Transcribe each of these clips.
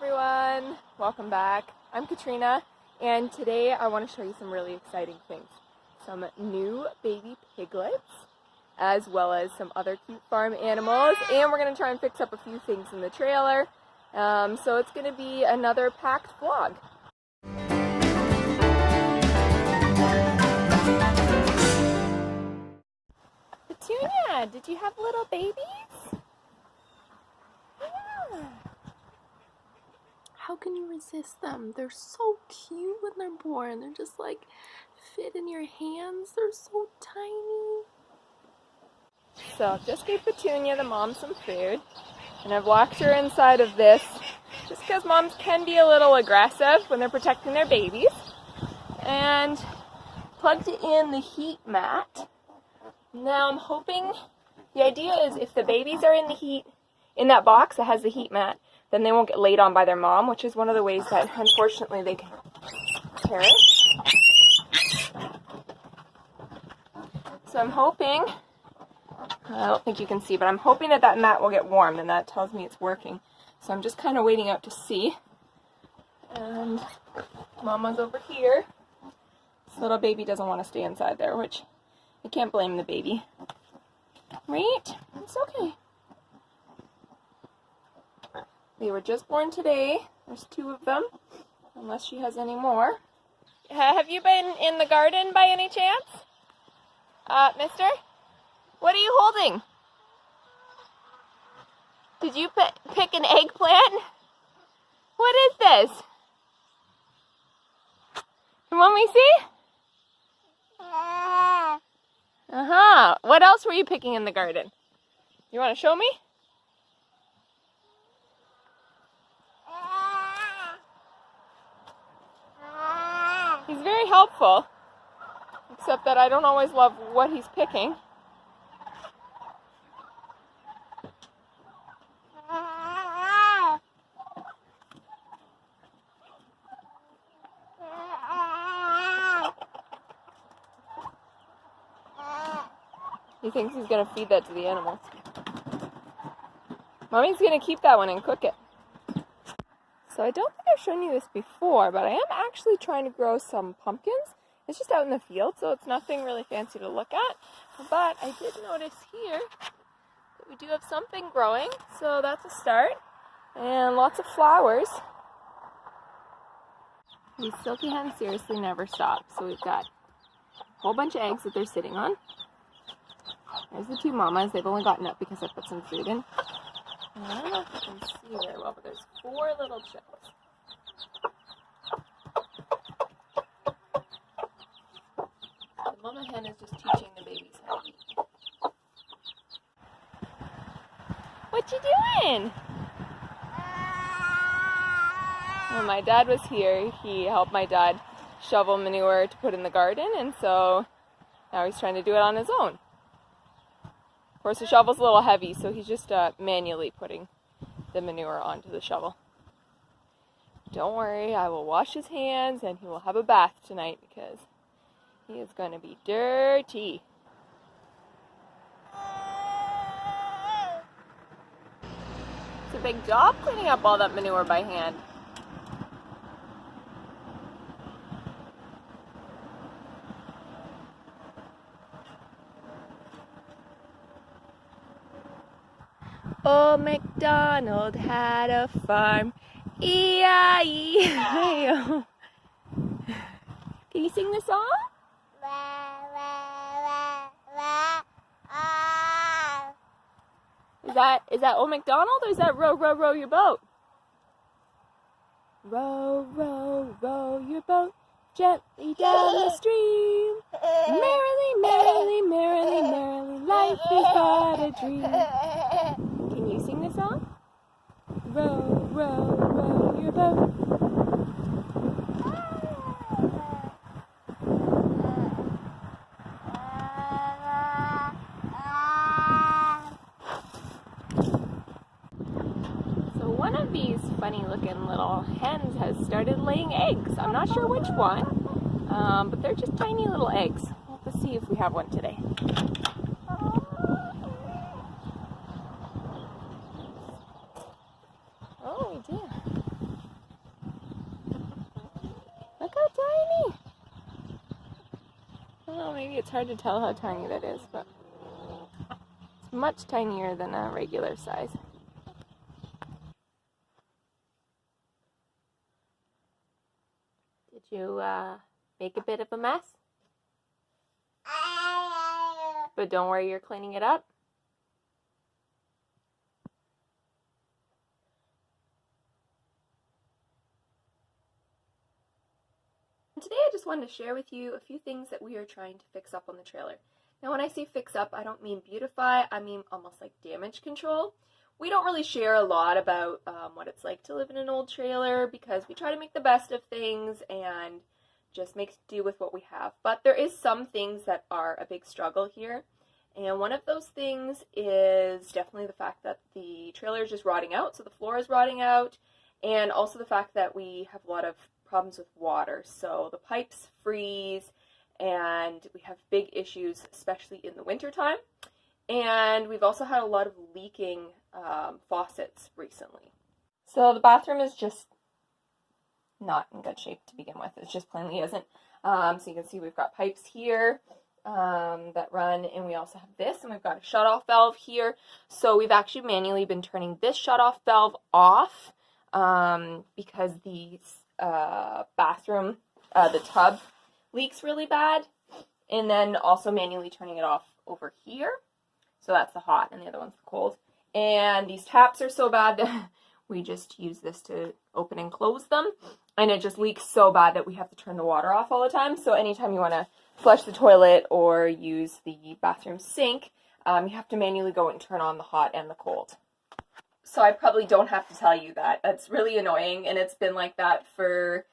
everyone, welcome back. I'm Katrina, and today I want to show you some really exciting things. Some new baby piglets, as well as some other cute farm animals, and we're going to try and fix up a few things in the trailer. So it's going to be another packed vlog. Petunia, did you have little babies? Yeah. How can you resist them? They're so cute when they're born. They're just like fit in your hands. They're so tiny. So I've just gave Petunia, the mom, some food, and I've locked her inside of this just because moms can be a little aggressive when they're protecting their babies. And plugged in the heat mat. Now I'm hoping, the idea is if the babies are in the heat, in that box that has the heat mat, then they won't get laid on by their mom, which is one of the ways that unfortunately they can perish. So I'm hoping, I don't think you can see, but I'm hoping that that mat will get warm, and that tells me it's working. So I'm just kind of waiting out to see. And Mama's over here. This little baby doesn't want to stay inside there, which I can't blame the baby. Right? It's okay. They were just born today. There's 2 of them, unless she has any more. Have you been in the garden by any chance? Mister? What are you holding? Did you pick an eggplant? What is this? Want me see? Uh-huh. What else were you picking in the garden? You want to show me? He's very helpful, except that I don't always love what he's picking. He thinks he's going to feed that to the animals. Mommy's going to keep that one and cook it. So I don't think I've shown you this before, but I am actually trying to grow some pumpkins. It's just out in the field, so it's nothing really fancy to look at. But I did notice here that we do have something growing, so that's a start. And lots of flowers. These silky hens seriously never stop. So we've got a whole bunch of eggs that they're sitting on. There's the 2 mamas. They've only gotten up because I put some food in. And I don't know if you can see very well, but there's 4 little chicks. The mama hen is just teaching the babies how to eat. What you doing? When my dad was here, he helped my dad shovel manure to put in the garden, and so now he's trying to do it on his own. Of course, the shovel's a little heavy, so he's just manually putting the manure onto the shovel. Don't worry, I will wash his hands and he will have a bath tonight because he is going to be dirty. It's a big job cleaning up all that manure by hand. Old MacDonald had a farm, E-I-E-I-O. Can you sing the song? Is that Old MacDonald, or is that row, row, row your boat? Row, row, row your boat gently down the stream. Merrily, merrily, merrily, merrily, life is but a dream. Can you sing the song? Row, row, row your boat. So one of these funny looking little hens has started laying eggs. I'm not sure which one, but they're just tiny little eggs. Let's see if we have one today. Oh, we do. Well, maybe it's hard to tell how tiny that is, but it's much tinier than a regular size. Did you make a bit of a mess? But don't worry, you're cleaning it up. Today I just wanted to share with you a few things that we are trying to fix up on the trailer. Now when I say fix up, I don't mean beautify, I mean almost like damage control. We don't really share a lot about what it's like to live in an old trailer because we try to make the best of things and just make do with what we have. But there is some things that are a big struggle here. And one of those things is definitely the fact that the trailer is just rotting out, so the floor is rotting out, and also the fact that we have a lot of problems with water. So the pipes freeze and we have big issues, especially in the winter time. And we've also had a lot of leaking faucets recently. So the bathroom is just not in good shape to begin with. It just plainly isn't. So you can see we've got pipes here that run, and we also have this, and we've got a shut-off valve here. So we've actually manually been turning this shut-off valve off because the bathroom, the tub leaks really bad, and then also manually turning it off over here. So that's the hot and the other one's the cold. And these taps are so bad that we just use this to open and close them, and it just leaks so bad that we have to turn the water off all the time. So anytime you want to flush the toilet or use the bathroom sink, you have to manually go and turn on the hot and the cold. So I probably don't have to tell you that. That's really annoying, and it's been like that for,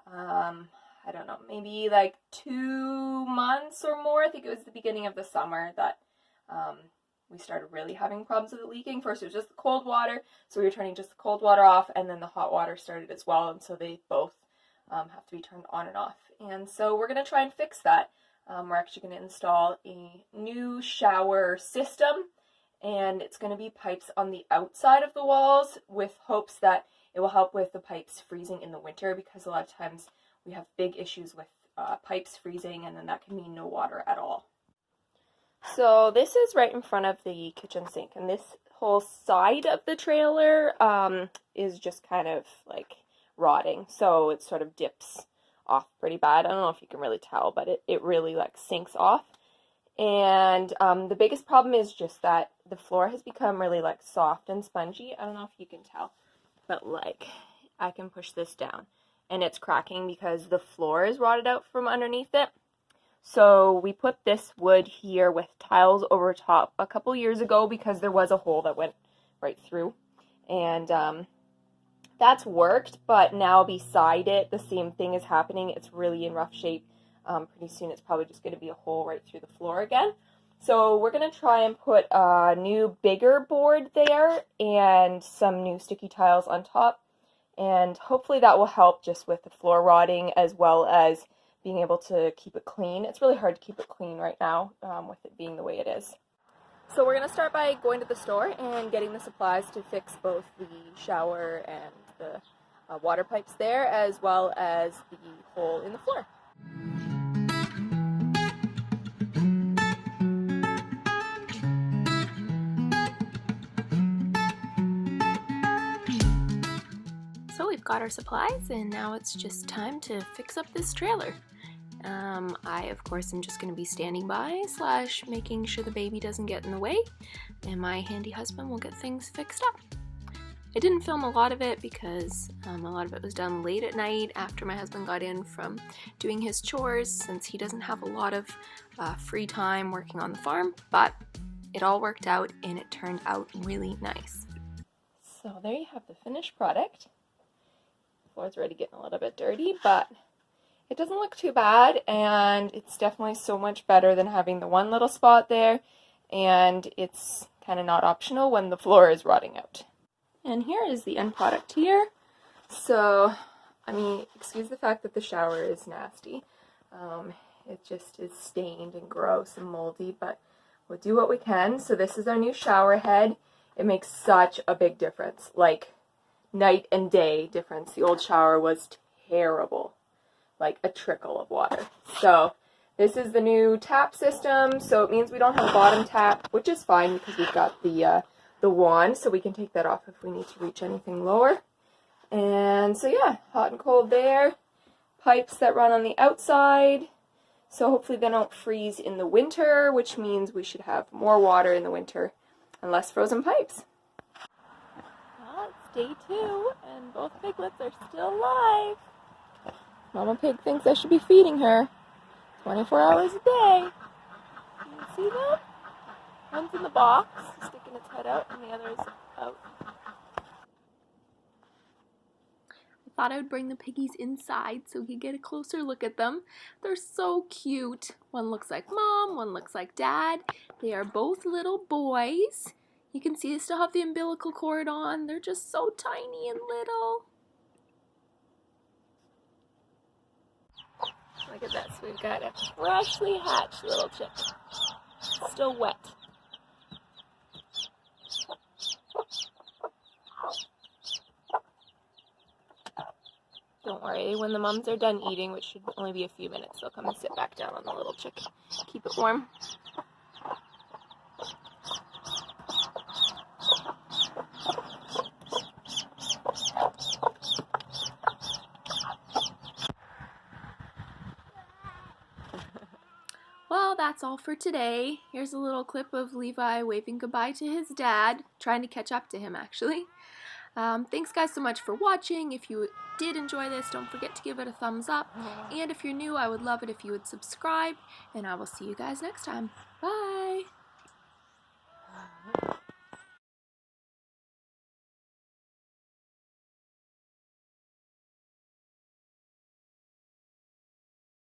I don't know, maybe like 2 months or more. I think it was the beginning of the summer that we started really having problems with it leaking. First it was just the cold water, so we were turning just the cold water off, and then the hot water started as well, and so they both have to be turned on and off. And so we're going to try and fix that. We're actually going to install a new shower system, and it's going to be pipes on the outside of the walls with hopes that it will help with the pipes freezing in the winter, because a lot of times we have big issues with pipes freezing, and then that can mean no water at all. So this is right in front of the kitchen sink, and this whole side of the trailer is just kind of like rotting, so it sort of dips off pretty bad. I don't know if you can really tell, but it really like sinks off. And the biggest problem is just that the floor has become really like soft and spongy. I don't know if you can tell, but like I can push this down and it's cracking because the floor is rotted out from underneath it. So we put this wood here with tiles over top a couple years ago because there was a hole that went right through. And that's worked, but now beside it, the same thing is happening. It's really in rough shape. Pretty soon it's probably just going to be a hole right through the floor again. So we're going to try and put a new bigger board there and some new sticky tiles on top. And hopefully that will help just with the floor rotting as well as being able to keep it clean. It's really hard to keep it clean right now with it being the way it is. So we're going to start by going to the store and getting the supplies to fix both the shower and the water pipes there, as well as the hole in the floor. So we've got our supplies, and now it's just time to fix up this trailer. I, of course, am just going to be standing by / making sure the baby doesn't get in the way, and my handy husband will get things fixed up. I didn't film a lot of it because a lot of it was done late at night after my husband got in from doing his chores, since he doesn't have a lot of free time working on the farm, but it all worked out and it turned out really nice. So there you have the finished product. The floor's already getting a little bit dirty, but it doesn't look too bad, and it's definitely so much better than having the one little spot there, and it's kind of not optional when the floor is rotting out. And here is the end product here. So, I mean, excuse the fact that the shower is nasty. It just is stained and gross and moldy, but we'll do what we can. So this is our new shower head. It makes such a big difference, like night and day difference. The old shower was terrible, like a trickle of water. So This is the new tap system, so it means we don't have a bottom tap, which is fine because we've got the wand, so we can take that off if we need to reach anything lower. And so yeah, hot and cold there. Pipes that run on the outside, so hopefully they don't freeze in the winter, which means we should have more water in the winter and less frozen pipes. Well, it's day 2, and both piglets are still alive. Mama Pig thinks I should be feeding her 24 hours a day. Can you see them? One's in the box, sticking its head out, and the other is out. I thought I would bring the piggies inside so we could get a closer look at them. They're so cute. One looks like Mom, one looks like Dad. They are both little boys. You can see they still have the umbilical cord on. They're just so tiny and little. Look at this. We've got a freshly hatched little chick. Still wet. Don't worry, when the mums are done eating, which should only be a few minutes, they'll come and sit back down on the little chick. Keep it warm. Well, that's all for today. Here's a little clip of Levi waving goodbye to his dad, trying to catch up to him actually. Thanks guys so much for watching. If you did enjoy this, don't forget to give it a thumbs up. And if you're new, I would love it if you would subscribe. And I will see you guys next time. Bye!